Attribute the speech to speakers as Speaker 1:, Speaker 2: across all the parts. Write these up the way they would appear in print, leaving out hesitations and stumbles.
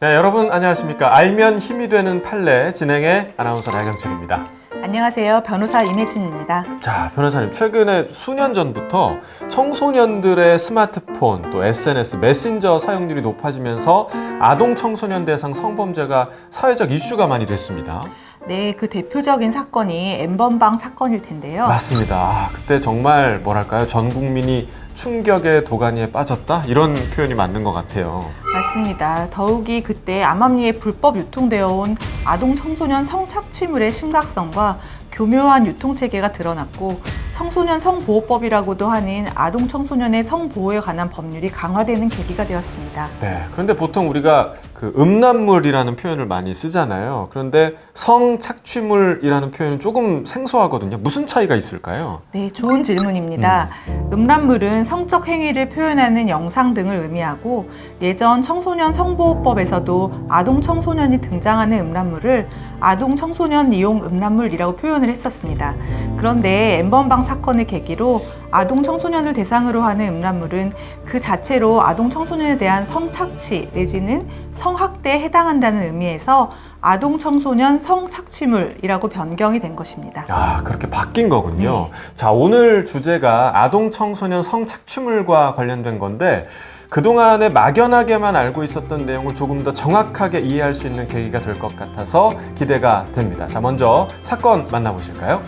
Speaker 1: 네, 여러분 안녕하십니까. 알면 힘이 되는 판례 진행의 아나운서 나경철입니다.
Speaker 2: 안녕하세요. 변호사 임혜진입니다.
Speaker 1: 자, 변호사님, 최근에 수년 전부터 청소년들의 스마트폰, 또 SNS, 메신저 사용률이 높아지면서 아동 청소년 대상 성범죄가 사회적 이슈가 많이 됐습니다.
Speaker 2: 네, 그 대표적인 사건이 N번방 사건일 텐데요.
Speaker 1: 맞습니다. 그때 정말 뭐랄까요, 전 국민이 충격의 도가니에 빠졌다? 이런 표현이 맞는 것 같아요.
Speaker 2: 맞습니다. 더욱이 그때 암암리에 불법 유통되어 온 아동 청소년 성착취물의 심각성과 교묘한 유통체계가 드러났고, 청소년 성보호법이라고도 하는 아동 청소년의 성보호에 관한 법률이 강화되는 계기가 되었습니다.
Speaker 1: 네, 그런데 보통 우리가 그 음란물이라는 표현을 많이 쓰잖아요. 그런데 성착취물이라는 표현은 조금 생소하거든요. 무슨 차이가 있을까요?
Speaker 2: 네, 좋은 질문입니다. 음란물은 성적 행위를 표현하는 영상 등을 의미하고, 예전 청소년 성보호법에서도 아동 청소년이 등장하는 음란물을 아동 청소년 이용 음란물이라고 표현을 했었습니다. 그런데 N번방 사건을 계기로 아동 청소년을 대상으로 하는 음란물은 그 자체로 아동 청소년에 대한 성착취 내지는 성학대에 해당한다는 의미에서 아동 청소년 성착취물이라고 변경이 된 것입니다.
Speaker 1: 아, 그렇게 바뀐 거군요.
Speaker 2: 네.
Speaker 1: 자, 오늘 주제가 아동 청소년 성착취물과 관련된 건데, 그동안에 막연하게만 알고 있었던 내용을 조금 더 정확하게 이해할 수 있는 계기가 될 것 같아서 기대가 됩니다. 자, 먼저 사건 만나보실까요?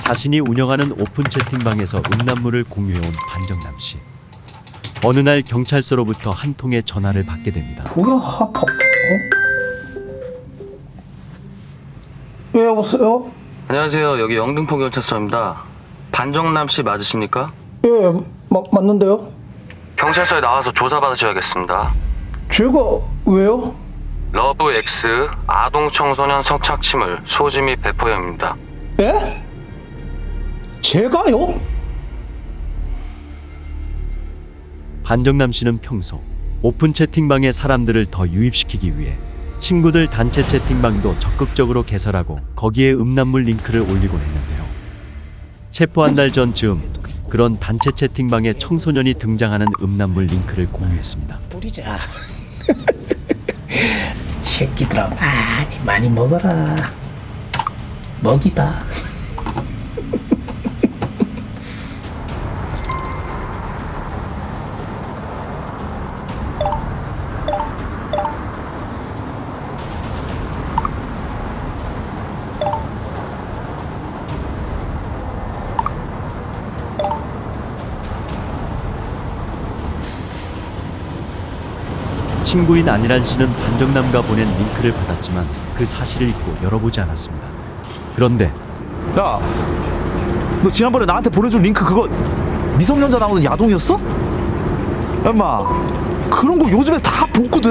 Speaker 3: 자신이 운영하는 오픈 채팅방에서 음란물을 공유해온 반정남 씨. 어느 날 경찰서로부터 한 통의 전화를 받게 됩니다.
Speaker 4: 뭐야, 아파. 예, 여보세요?
Speaker 5: 안녕하세요. 여기 영등포 경찰서입니다. 반정남 씨 맞으십니까?
Speaker 4: 예, 맞는데요?
Speaker 5: 경찰서에 나와서 조사받으셔야겠습니다.
Speaker 4: 제가 왜요?
Speaker 5: 러브 X 아동 청소년 성착취물 소지 및 배포 혐의입니다.
Speaker 4: 예? 제가요?
Speaker 3: 반정남 씨는 평소 오픈 채팅방에 사람들을 더 유입시키기 위해 친구들 단체 채팅방도 적극적으로 개설하고 거기에 음란물 링크를 올리곤 했는데요. 체포 한 달 전쯤 그런 단체 채팅방에 청소년이 등장하는 음란물 링크를 공유했습니다.
Speaker 6: 뿌리자. 새끼들아 많이 먹어라. 먹이다.
Speaker 3: 친구인 안일한 씨는 반정남과 보낸 링크를 받았지만 그 사실을 잊고 열어보지 않았습니다. 그런데
Speaker 7: 야, 너 지난번에 나한테 보내준 링크 그거 미성년자 나오는 야동이었어? 야, 인마 그런 거 요즘에 다 복구돼.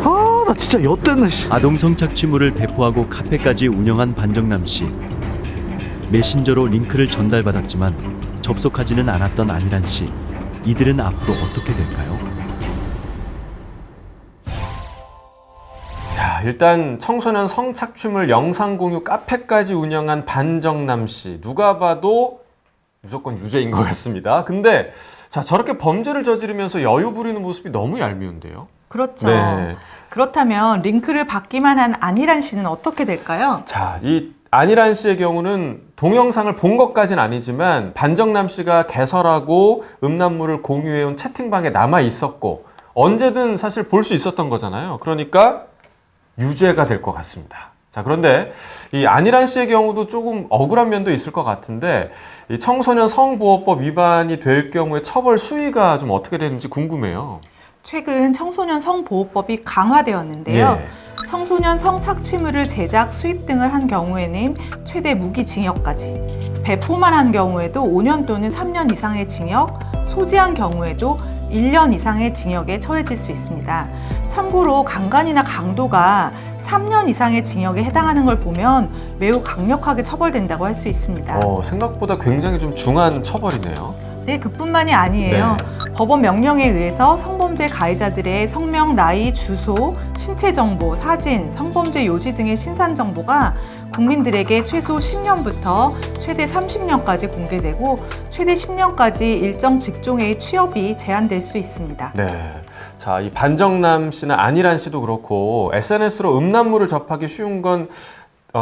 Speaker 7: 아, 나 진짜 엿됐네.
Speaker 3: 아동 성착취물을 배포하고 카페까지 운영한 반정남 씨. 메신저로 링크를 전달받았지만 접속하지는 않았던 안일한 씨. 이들은 앞으로 어떻게 될까요?
Speaker 1: 자, 일단 청소년 성착취물 영상 공유 카페까지 운영한 반정남 씨. 누가 봐도 무조건 유죄인 것 같습니다. 근데 자, 저렇게 범죄를 저지르면서 여유 부리는 모습이 너무 얄미운데요.
Speaker 2: 그렇죠.
Speaker 1: 네.
Speaker 2: 그렇다면 링크를 받기만 한 안일한 씨는 어떻게 될까요?
Speaker 1: 자, 이 안일한 씨의 경우는 동영상을 본 것까지는 아니지만 반정남 씨가 개설하고 음란물을 공유해온 채팅방에 남아 있었고 언제든 사실 볼 수 있었던 거잖아요. 그러니까 유죄가 될 것 같습니다. 자, 그런데 이 안일한 씨의 경우도 조금 억울한 면도 있을 것 같은데 이 청소년 성보호법 위반이 될 경우에 처벌 수위가 좀 어떻게 되는지 궁금해요.
Speaker 2: 최근 청소년 성보호법이 강화되었는데요.
Speaker 1: 예.
Speaker 2: 청소년 성착취물을 제작, 수입 등을 한 경우에는 최대 무기징역까지, 배포만 한 경우에도 5년 또는 3년 이상의 징역, 소지한 경우에도 1년 이상의 징역에 처해질 수 있습니다. 참고로 강간이나 강도가 3년 이상의 징역에 해당하는 걸 보면 매우 강력하게 처벌된다고 할 수 있습니다.
Speaker 1: 생각보다 굉장히 좀 중한 처벌이네요.
Speaker 2: 네, 그뿐만이 아니에요. 법원 명령에 의해서 성범죄 가해자들의 성명, 나이, 주소, 신체 정보, 사진, 성범죄 요지 등의 신상 정보가 국민들에게 최소 10년부터 최대 30년까지 공개되고 최대 10년까지 일정 직종의 취업이 제한될 수 있습니다.
Speaker 1: 네. 자, 이 반정남 씨나 안일한 씨도 그렇고 SNS로 음란물을 접하기 쉬운 건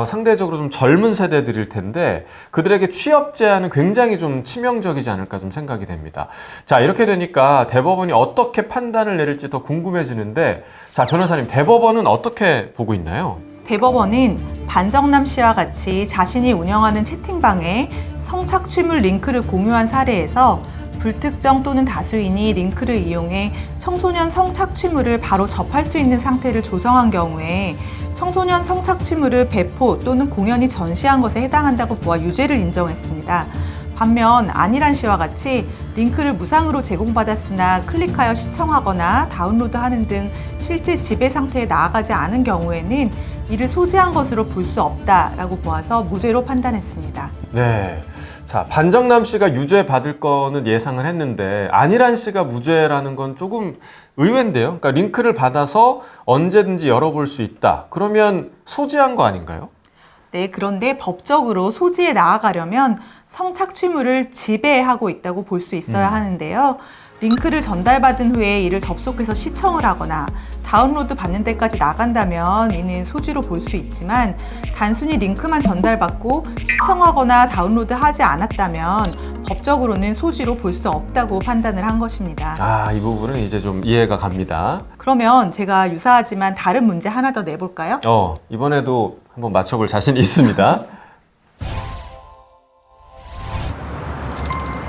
Speaker 1: 상대적으로 좀 젊은 세대들일 텐데 그들에게 취업 제한은 굉장히 좀 치명적이지 않을까 좀 생각이 됩니다. 자, 이렇게 되니까 대법원이 어떻게 판단을 내릴지 더 궁금해지는데 자, 변호사님, 대법원은 어떻게 보고 있나요?
Speaker 2: 대법원은 반정남 씨와 같이 자신이 운영하는 채팅방에 성착취물 링크를 공유한 사례에서 불특정 또는 다수인이 링크를 이용해 청소년 성착취물을 바로 접할 수 있는 상태를 조성한 경우에 청소년 성착취물을 배포 또는 공연히 전시한 것에 해당한다고 보아 유죄를 인정했습니다. 반면 안일한 씨와 같이 링크를 무상으로 제공받았으나 클릭하여 시청하거나 다운로드하는 등 실제 지배 상태에 나아가지 않은 경우에는 이를 소지한 것으로 볼 수 없다라고 보아서 무죄로 판단했습니다.
Speaker 1: 네. 자, 반정남 씨가 유죄 받을 거는 예상을 했는데 안일한 씨가 무죄라는 건 조금 의외인데요. 그러니까 링크를 받아서 언제든지 열어볼 수 있다. 그러면 소지한 거 아닌가요?
Speaker 2: 네, 그런데 법적으로 소지에 나아가려면 성착취물을 지배하고 있다고 볼 수 있어야 하는데요. 링크를 전달받은 후에 이를 접속해서 시청을 하거나 다운로드 받는 데까지 나간다면 이는 소지로 볼 수 있지만 단순히 링크만 전달받고 시청하거나 다운로드하지 않았다면 법적으로는 소지로 볼 수 없다고 판단을 한 것입니다.
Speaker 1: 아, 이 부분은 이제 좀 이해가 갑니다.
Speaker 2: 그러면 제가 유사하지만 다른 문제 하나 더 내볼까요?
Speaker 1: 이번에도 한번 맞춰볼 자신이 있습니다.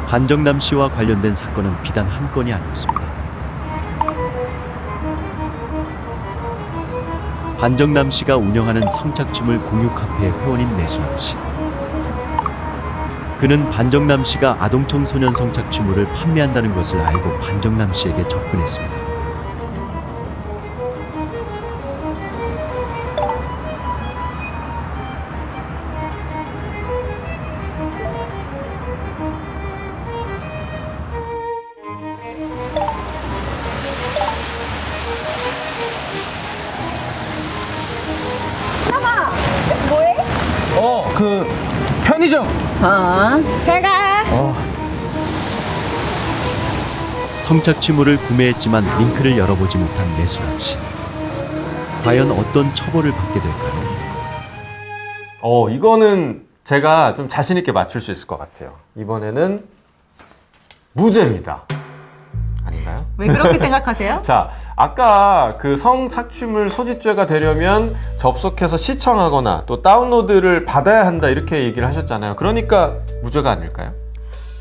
Speaker 3: 반정남 씨와 관련된 사건은 비단 한 건이 아니었습니다. 반정남 씨가 운영하는 성착취물 공유 카페의 회원인 내수남 씨. 그는 반정남 씨가 아동 청소년 성착취물을 판매한다는 것을 알고 반정남 씨에게 접근했습니다.
Speaker 4: 그 편의점.
Speaker 8: 잘 가.
Speaker 3: 성착취물을 구매했지만 링크를 열어보지 못한 내수남 씨. 과연 어떤 처벌을 받게 될까요?
Speaker 1: 이거는 제가 좀 자신 있게 맞출 수 있을 것 같아요. 이번에는 무죄입니다. 아닌가요?
Speaker 2: 왜 그렇게 생각하세요?
Speaker 1: 자, 아까 그 성착취물 소지죄가 되려면 접속해서 시청하거나 또 다운로드를 받아야 한다 이렇게 얘기를 하셨잖아요. 그러니까 무죄가 아닐까요?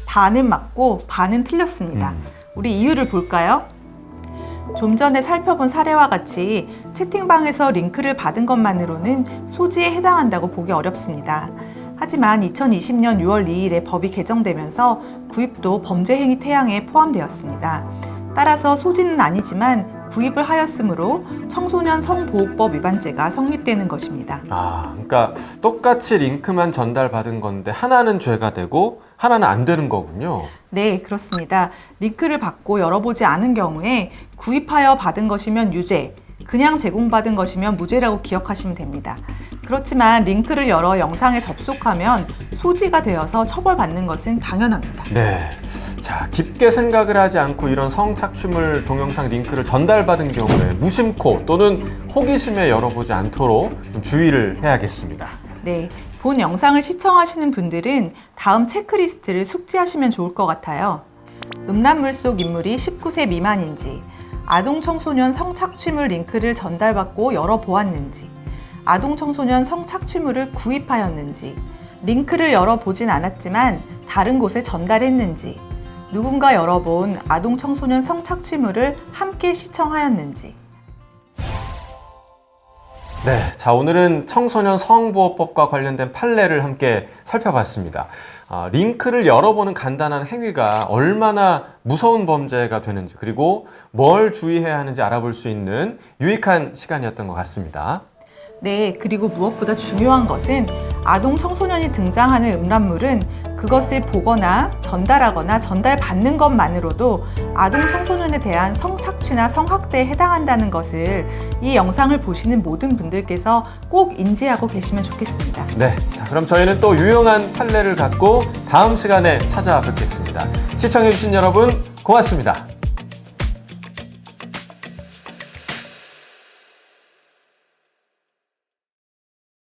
Speaker 2: 반은 맞고 반은 틀렸습니다. 우리 이유를 볼까요? 좀 전에 살펴본 사례와 같이 채팅방에서 링크를 받은 것만으로는 소지에 해당한다고 보기 어렵습니다. 하지만 2020년 6월 2일에 법이 개정되면서 구입도 범죄 행위 태양에 포함되었습니다. 따라서 소지는 아니지만 구입을 하였으므로 청소년 성보호법 위반죄가 성립되는 것입니다.
Speaker 1: 그러니까 똑같이 링크만 전달받은 건데 하나는 죄가 되고 하나는 안 되는 거군요.
Speaker 2: 네, 그렇습니다. 링크를 받고 열어보지 않은 경우에 구입하여 받은 것이면 유죄, 그냥 제공받은 것이면 무죄라고 기억하시면 됩니다. 그렇지만 링크를 열어 영상에 접속하면 소지가 되어서 처벌받는 것은 당연합니다.
Speaker 1: 네. 자, 깊게 생각을 하지 않고 이런 성착취물 동영상 링크를 전달받은 경우에 무심코 또는 호기심에 열어보지 않도록 좀 주의를 해야겠습니다.
Speaker 2: 네. 본 영상을 시청하시는 분들은 다음 체크리스트를 숙지하시면 좋을 것 같아요. 음란물 속 인물이 19세 미만인지, 아동 청소년 성착취물 링크를 전달받고 열어보았는지, 아동 청소년 성착취물을 구입하였는지, 링크를 열어보진 않았지만 다른 곳에 전달했는지, 누군가 열어본 아동 청소년 성착취물을 함께 시청하였는지.
Speaker 1: 네, 자, 오늘은 청소년 성보호법과 관련된 판례를 함께 살펴봤습니다. 링크를 열어보는 간단한 행위가 얼마나 무서운 범죄가 되는지, 그리고 뭘 주의해야 하는지 알아볼 수 있는 유익한 시간이었던 것 같습니다.
Speaker 2: 네, 그리고 무엇보다 중요한 것은 아동 청소년이 등장하는 음란물은 그것을 보거나 전달하거나 전달받는 것만으로도 아동 청소년에 대한 성착취나 성학대에 해당한다는 것을 이 영상을 보시는 모든 분들께서 꼭 인지하고 계시면 좋겠습니다.
Speaker 1: 네, 자, 그럼 저희는 또 유용한 판례를 갖고 다음 시간에 찾아뵙겠습니다. 시청해주신 여러분 고맙습니다.